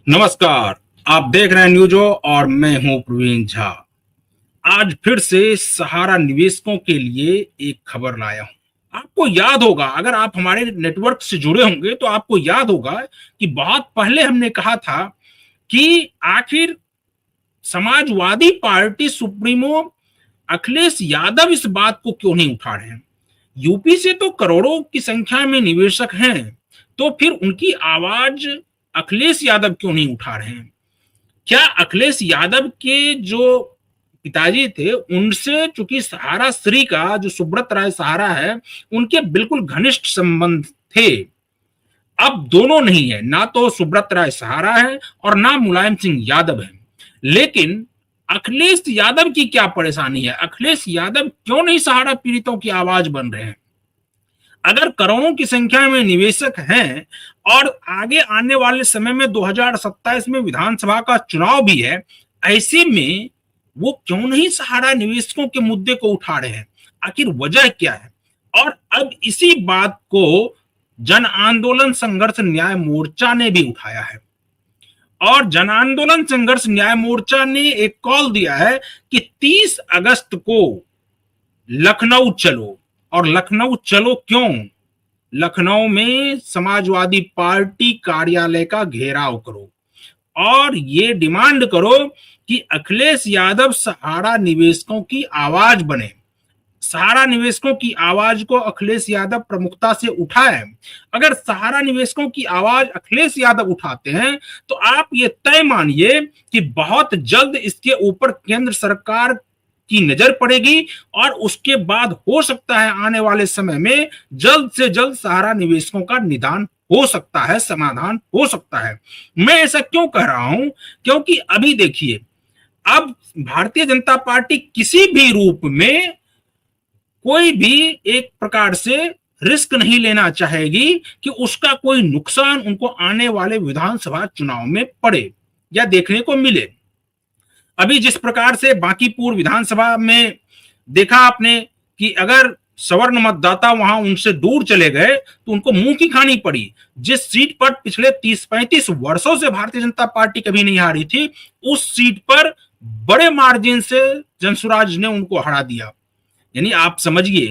नमस्कार। आप देख रहे हैं न्यूजो और मैं हूं प्रवीण झा। आज फिर से सहारा निवेशकों के लिए एक खबर लाया हूं। आपको याद होगा, अगर आप हमारे नेटवर्क से जुड़े होंगे तो आपको याद होगा कि बहुत पहले हमने कहा था कि आखिर समाजवादी पार्टी सुप्रीमो अखिलेश यादव इस बात को क्यों नहीं उठा रहे हैं। यूपी से तो करोड़ों की संख्या में निवेशक हैं, तो फिर उनकी आवाज अखिलेश यादव क्यों नहीं उठा रहे हैं। क्या अखिलेश यादव के जो पिताजी थे उनसे, चूंकि सहारा श्री का जो सुब्रत राय सहारा है, उनके बिल्कुल घनिष्ठ संबंध थे। अब दोनों नहीं है, ना तो सुब्रत राय सहारा है और ना मुलायम सिंह यादव है। लेकिन अखिलेश यादव की क्या परेशानी है? अखिलेश यादव क्यों नहीं सहारा पीड़ितों की आवाज बन रहे हैं? अगर करोड़ों की संख्या में निवेशक हैं और आगे आने वाले समय में 2027 में विधानसभा का चुनाव भी है, ऐसे में वो क्यों नहीं सहारा निवेशकों के मुद्दे को उठा रहे हैं? आखिर वजह क्या है? और अब इसी बात को जन आंदोलन संघर्ष न्याय मोर्चा ने भी उठाया है और जन आंदोलन संघर्ष न्याय मोर्चा ने एक कॉल दिया है कि 30 अगस्त को लखनऊ चलो। और लखनऊ चलो क्यों? लखनऊ में समाजवादी पार्टी कार्यालय का घेराव करो और ये डिमांड करो कि अखिलेश यादव सहारा निवेशकों की आवाज बने। सहारा निवेशकों की आवाज को अखिलेश यादव प्रमुखता से उठाए। अगर सहारा निवेशकों की आवाज अखिलेश यादव उठाते हैं तो आप ये तय मानिए कि बहुत जल्द इसके ऊपर केंद्र सरकार की नजर पड़ेगी और उसके बाद हो सकता है आने वाले समय में जल्द से जल्द सहारा निवेशकों का निदान हो सकता है, समाधान हो सकता है। मैं ऐसा क्यों कह रहा हूं? क्योंकि अभी देखिए, अब भारतीय जनता पार्टी किसी भी रूप में कोई भी एक प्रकार से रिस्क नहीं लेना चाहेगी कि उसका कोई नुकसान उनको आने वाले विधानसभा चुनाव में पड़े या देखने को मिले। अभी जिस प्रकार से बांकीपुर विधानसभा में देखा आपने कि अगर सवर्ण मतदाता वहां उनसे दूर चले गए तो उनको मुंह की खानी पड़ी। जिस सीट पर पिछले 30-35 वर्षों से भारतीय जनता पार्टी कभी नहीं हारी थी, उस सीट पर बड़े मार्जिन से जनसुराज ने उनको हरा दिया। यानी आप समझिए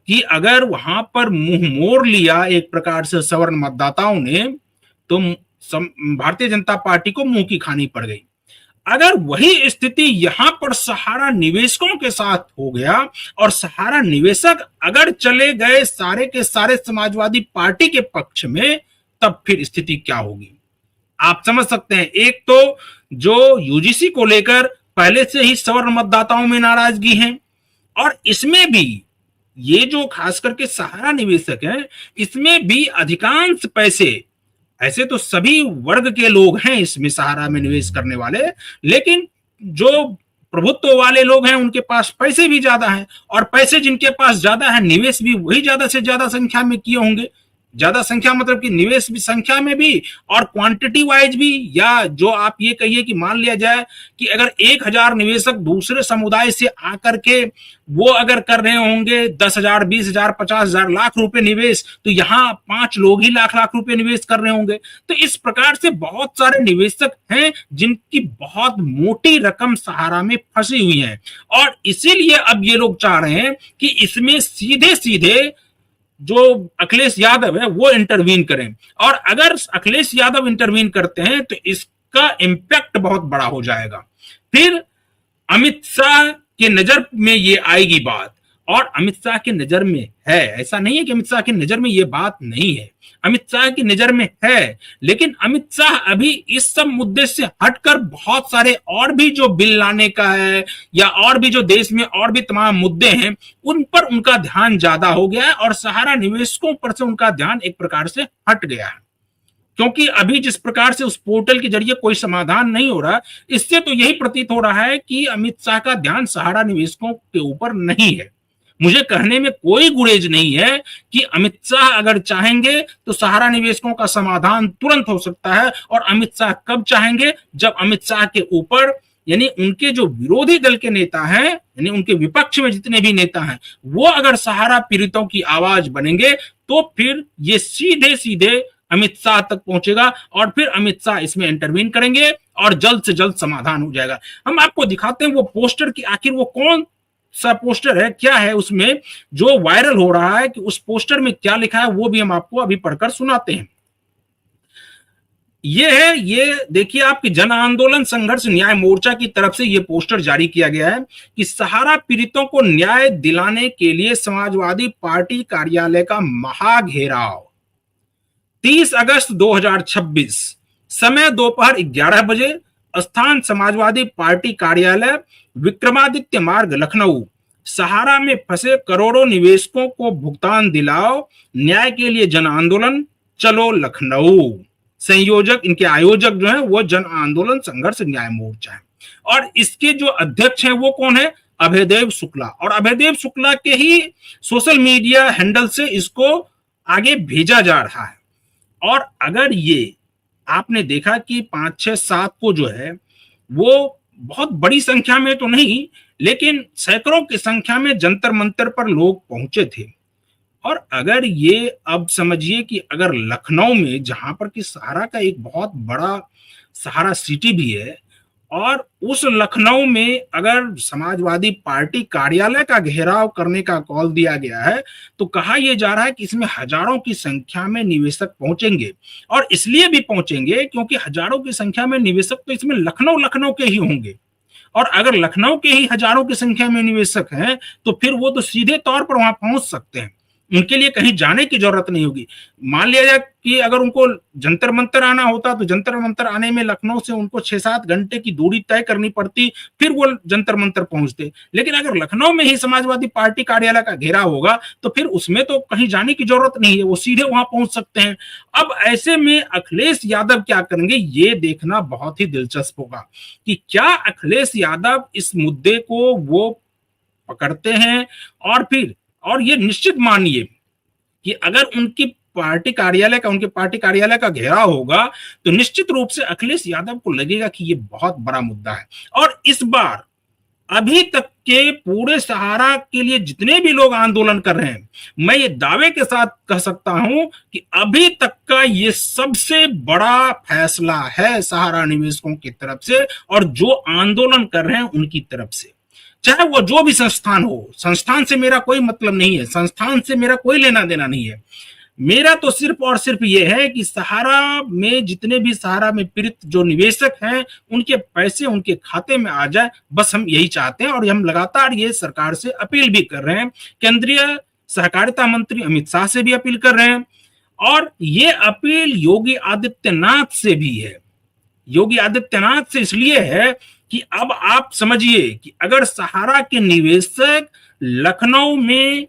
कि अगर वहां पर मुंह मोड़ लिया एक प्रकार से सवर्ण मतदाताओं ने, तो भारतीय जनता पार्टी को मुंह की खानी पड़ गई। अगर वही स्थिति यहां पर सहारा निवेशकों के साथ हो गया और सहारा निवेशक अगर चले गए सारे के सारे समाजवादी पार्टी के पक्ष में, तब फिर स्थिति क्या होगी आप समझ सकते हैं। एक तो जो यूजीसी को लेकर पहले से ही सवर्ण मतदाताओं में नाराजगी है, और इसमें भी ये जो खास करके सहारा निवेशक हैं, इसमें भी अधिकांश पैसे, ऐसे तो सभी वर्ग के लोग हैं इसमें सहारा में निवेश करने वाले, लेकिन जो प्रभुत्व वाले लोग हैं उनके पास पैसे भी ज्यादा हैं, और पैसे जिनके पास ज्यादा है निवेश भी वही ज्यादा से ज्यादा संख्या में किए होंगे। ज्यादा संख्या मतलब कि निवेश भी संख्या में भी और क्वांटिटी वाइज भी। या जो आप ये कहिए कि मान लिया जाए कि अगर 1000 निवेशक दूसरे समुदाय से आकर के वो अगर कर रहे होंगे 10,000, 20,000, 50,000, लाख रुपए निवेश, तो यहाँ 5 लोग ही लाख लाख रुपए निवेश कर रहे होंगे। तो इस प्रकार से बहुत सारे निवेशक हैं जिनकी बहुत मोटी रकम सहारा में फंसी हुई है, और इसीलिए अब ये लोग चाह रहे हैं कि इसमें सीधे सीधे जो अखिलेश यादव है वो इंटरवीन करें। और अगर अखिलेश यादव इंटरवीन करते हैं तो इसका इंपैक्ट बहुत बड़ा हो जाएगा। फिर अमित शाह के नजर में ये आएगी बात, और अमित शाह की नजर में है, ऐसा नहीं है कि अमित शाह की नजर में ये बात नहीं है, अमित शाह की नजर में है। लेकिन अमित शाह अभी इस सब मुद्दे से हटकर बहुत सारे और भी जो बिल लाने का है या और भी जो देश में और भी तमाम मुद्दे हैं उन पर उनका ध्यान ज्यादा हो गया है, और सहारा निवेशकों पर से उनका ध्यान एक प्रकार से हट गया है। क्योंकि अभी जिस प्रकार से उस पोर्टल के जरिए कोई समाधान नहीं हो रहा, इससे तो यही प्रतीत हो रहा है कि अमित शाह का ध्यान सहारा निवेशकों के ऊपर नहीं है। मुझे कहने में कोई गुरेज नहीं है कि अमित शाह अगर चाहेंगे तो सहारा निवेशकों का समाधान तुरंत हो सकता है। और अमित शाह कब चाहेंगे? जब अमित शाह के ऊपर, यानी उनके जो विरोधी दल के नेता हैं, यानी उनके विपक्ष में जितने भी नेता हैं, वो अगर सहारा पीड़ितों की आवाज बनेंगे तो फिर ये सीधे सीधे अमित शाह तक पहुंचेगा और फिर अमित शाह इसमें इंटरवीन करेंगे और जल्द से जल्द समाधान हो जाएगा। हम आपको दिखाते हैं वो पोस्टर की आखिर वो कौन सा पोस्टर है, क्या है उसमें जो वायरल हो रहा है, कि उस पोस्टर में क्या लिखा है वो भी हम आपको अभी पढ़कर सुनाते हैं। ये देखिए, आपकी जन आंदोलन संघर्ष न्याय मोर्चा की तरफ से ये पोस्टर जारी किया गया है कि सहारा पीड़ितों को न्याय दिलाने के लिए समाजवादी पार्टी कार्यालय का महाघेराव। 30 अगस्त 2026, समय दोपहर 11 बजे, स्थान समाजवादी पार्टी कार्यालय, विक्रमादित्य मार्ग, लखनऊ। सहारा में फंसे करोड़ों निवेशकों को भुगतान दिलाओ, न्याय के लिए जन आंदोलन, चलो लखनऊ। संयोजक, इनके आयोजक जो है वो जन आंदोलन संघर्ष न्याय मोर्चा है। और इसके जो अध्यक्ष हैं वो कौन है? अभयदेव शुक्ला। और अभयदेव शुक्ला के ही सोशल मीडिया हैंडल से इसको आगे भेजा जा रहा है। और अगर ये आपने देखा कि 5, 6, 7 को जो है वो बहुत बड़ी संख्या में तो नहीं, लेकिन सैकड़ों की संख्या में जंतर मंतर पर लोग पहुंचे थे। और अगर ये अब समझिए कि अगर लखनऊ में, जहां पर कि सहारा का एक बहुत बड़ा सहारा सिटी भी है, और उस लखनऊ में अगर समाजवादी पार्टी कार्यालय का घेराव करने का कॉल दिया गया है, तो कहा यह जा रहा है कि इसमें हजारों की संख्या में निवेशक पहुंचेंगे। और इसलिए भी पहुंचेंगे क्योंकि हजारों की संख्या में निवेशक तो इसमें लखनऊ के ही होंगे। और अगर लखनऊ के ही हजारों की संख्या में निवेशक हैं, तो फिर वो तो सीधे तौर पर वहां पहुंच सकते हैं, उनके लिए कहीं जाने की जरूरत नहीं होगी। मान लिया जाए कि अगर उनको जंतर मंतर आना होता तो जंतर मंतर आने में लखनऊ से उनको 6-7 घंटे की दूरी तय करनी पड़ती, फिर वो जंतर मंतर पहुंचते। लेकिन अगर लखनऊ में ही समाजवादी पार्टी कार्यालय का घेराव होगा तो फिर उसमें तो कहीं जाने की जरूरत नहीं है, वो सीधे वहां पहुंच सकते हैं। अब ऐसे में अखिलेश यादव क्या करेंगे, ये देखना बहुत ही दिलचस्प होगा कि क्या अखिलेश यादव इस मुद्दे को वो पकड़ते हैं। और ये निश्चित मानिए कि अगर उनके पार्टी कार्यालय का घेराव होगा तो निश्चित रूप से अखिलेश यादव को लगेगा कि ये बहुत बड़ा मुद्दा है। और इस बार अभी तक के पूरे सहारा के लिए जितने भी लोग आंदोलन कर रहे हैं, मैं ये दावे के साथ कह सकता हूं कि अभी तक का ये सबसे बड़ा फैसला है सहारा निवेशकों की तरफ से और जो आंदोलन कर रहे हैं उनकी तरफ से। चाहे वो जो भी संस्थान हो, संस्थान से मेरा कोई मतलब नहीं है, संस्थान से मेरा कोई लेना देना नहीं है। मेरा तो सिर्फ और सिर्फ ये है कि सहारा में जितने भी सहारा में पीड़ित जो निवेशक हैं उनके पैसे उनके खाते में आ जाए, बस हम यही चाहते हैं। और हम लगातार ये सरकार से अपील भी कर रहे हैं, केंद्रीय सहकारिता मंत्री अमित शाह से भी अपील कर रहे हैं, और ये अपील योगी आदित्यनाथ से भी है। योगी आदित्यनाथ से इसलिए है कि अब आप समझिए कि अगर सहारा के निवेशक लखनऊ में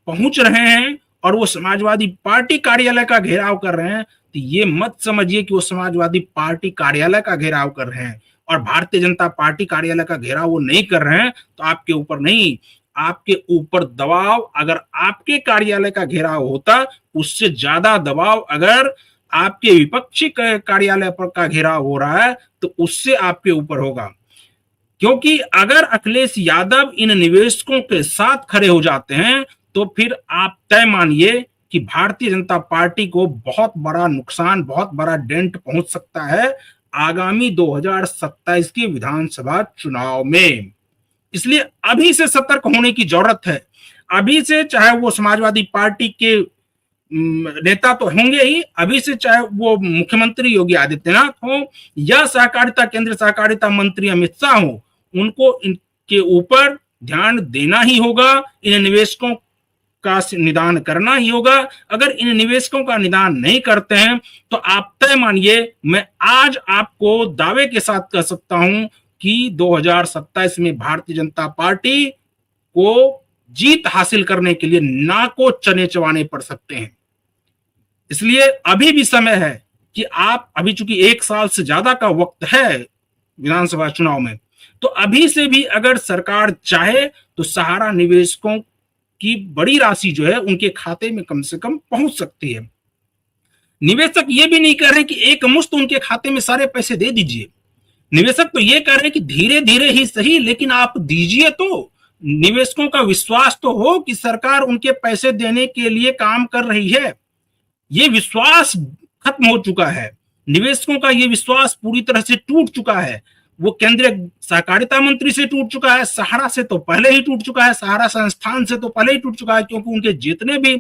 पहुंच रहे हैं और वो समाजवादी पार्टी कार्यालय का घेराव कर रहे हैं, तो ये मत समझिए कि वो समाजवादी पार्टी कार्यालय का घेराव कर रहे हैं और भारतीय जनता पार्टी कार्यालय का घेराव वो नहीं कर रहे हैं तो आपके ऊपर नहीं, आपके ऊपर दबाव अगर आपके कार्यालय का घेराव होता, उससे ज्यादा दबाव अगर आपके विपक्षी कार्यालय पर का घेराव हो रहा है तो उससे आपके ऊपर होगा। क्योंकि अगर अखिलेश यादव इन निवेशकों के साथ खड़े हो जाते हैं तो फिर आप तय मानिए कि भारतीय जनता पार्टी को बहुत बड़ा नुकसान, बहुत बड़ा डेंट पहुंच सकता है आगामी 2027 के विधानसभा चुनाव में। इसलिए अभी से सतर्क होने की जरूरत है। अभी से, चाहे वो समाजवादी पार्टी के नेता तो होंगे ही, अभी से चाहे वो मुख्यमंत्री योगी आदित्यनाथ हो या केंद्रीय सहकारिता मंत्री अमित शाह हो, उनको इनके ऊपर ध्यान देना ही होगा, इन निवेशकों का निदान करना ही होगा। अगर इन निवेशकों का निदान नहीं करते हैं तो आप तय मानिए, मैं आज आपको दावे के साथ कह सकता हूं कि 2027 में भारतीय जनता पार्टी को जीत हासिल करने के लिए नाको चने चबाने पड़ सकते हैं। इसलिए अभी भी समय है कि आप, अभी चूंकि 1 साल से ज्यादा का वक्त है विधानसभा चुनाव में, तो अभी से भी अगर सरकार चाहे तो सहारा निवेशकों की बड़ी राशि जो है उनके खाते में कम से कम पहुंच सकती है। निवेशक ये भी नहीं कह रहे कि एक मुश्त उनके खाते में सारे पैसे दे दीजिए। निवेशक तो ये कह रहे कि धीरे धीरे ही सही, लेकिन आप दीजिए तो। निवेशकों का विश्वास तो हो कि सरकार उनके पैसे देने के लिए काम कर रही है। ये विश्वास खत्म हो चुका है। निवेशकों का ये विश्वास पूरी तरह से टूट चुका है। वो केंद्रीय सहकारिता मंत्री से टूट चुका है, सहारा से तो पहले ही टूट चुका है, सहारा संस्थान से तो पहले ही टूट चुका है, क्योंकि उनके जितने भी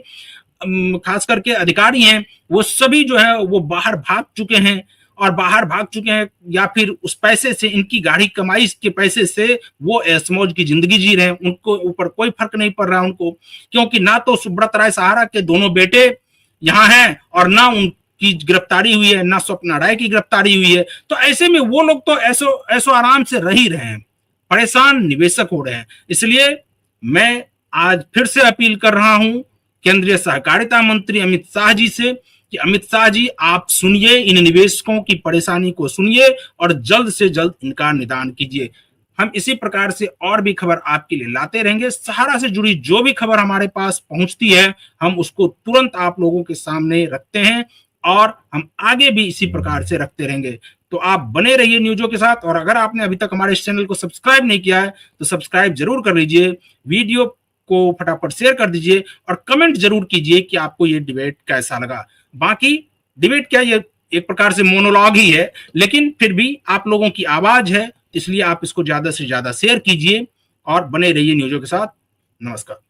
खास करके अधिकारी हैं वो सभी जो है वो बाहर भाग चुके हैं, और बाहर भाग चुके हैं या फिर उस पैसे से, इनकी गाढ़ी कमाई के पैसे से वो ऐश मौज की जिंदगी जी रहे हैं। उनको ऊपर कोई फर्क नहीं पड़ रहा उनको, क्योंकि ना तो सुब्रत राय सहारा के दोनों बेटे यहाँ हैं और ना उनकी गिरफ्तारी हुई है, ना स्वप्ना राय की गिरफ्तारी हुई है। तो ऐसे में वो लोग तो ऐसो ऐसो आराम से रह ही रहे हैं, परेशान निवेशक हो रहे हैं। इसलिए मैं आज फिर से अपील कर रहा हूं केंद्रीय सहकारिता मंत्री अमित शाह जी से कि अमित शाह जी, आप सुनिए, इन निवेशकों की परेशानी को सुनिए और जल्द से जल्द इनका निदान कीजिए। हम इसी प्रकार से और भी खबर आपके लिए लाते रहेंगे। सहारा से जुड़ी जो भी खबर हमारे पास पहुंचती है हम उसको तुरंत आप लोगों के सामने रखते हैं, और हम आगे भी इसी प्रकार से रखते रहेंगे। तो आप बने रहिए न्यूज़ों के साथ, और अगर आपने अभी तक हमारे इस चैनल को सब्सक्राइब नहीं किया है तो सब्सक्राइब जरूर कर लीजिए, वीडियो को फटाफट शेयर कर दीजिए और कमेंट जरूर कीजिए कि आपको ये डिबेट कैसा लगा। बाकी डिबेट क्या, ये एक प्रकार से मोनोलॉग ही है, लेकिन फिर भी आप लोगों की आवाज है, इसलिए आप इसको ज्यादा से ज्यादा शेयर कीजिए और बने रहिए न्यूज़ों के साथ। नमस्कार।